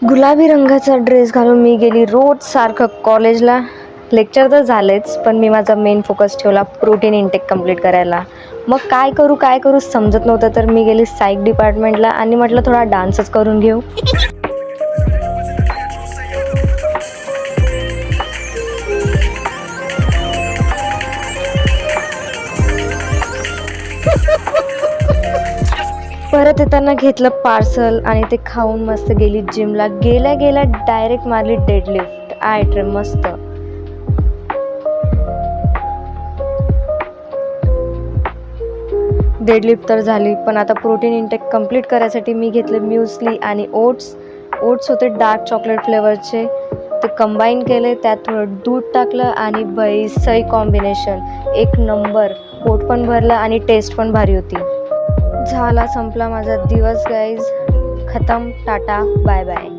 गुलाबी रंगाचा ड्रेस घालून मी गेली रोज सारखं कॉलेजला. लेक्चर तर झालेच, पण मी माझा मेन फोकस ठेवला प्रोटीन इंटेक कंप्लीट करायला. मग काय करू समजत नव्हतं, तर मी गेली सायक डिपार्टमेंटला आणि म्हटलं थोडा डान्सच करून घेऊ. परत येताना घेतलं पार्सल आणि ते खाऊन मस्त गेली जिमला. गेल्या गेल्या डायरेक्ट मारली डेडलिफ्ट. आय मस्त. डेडलिफ्ट तर झाली, पण आता प्रोटीन इंटेक कंप्लीट करायसाठी मी घेतले म्युस्ली आणि ओट्स होते डार्क चॉकलेट फ्लेवरचे. ते कंबाईन केले, त्यात थोडं दूध टाकलं आणि बाई सही कॉम्बिनेशन, एक नंबर. पोट पण भरलं आणि टेस्ट पण भारी होती. झाला, संपला माझा दिवस गाईज. खतम. Tata bye bye.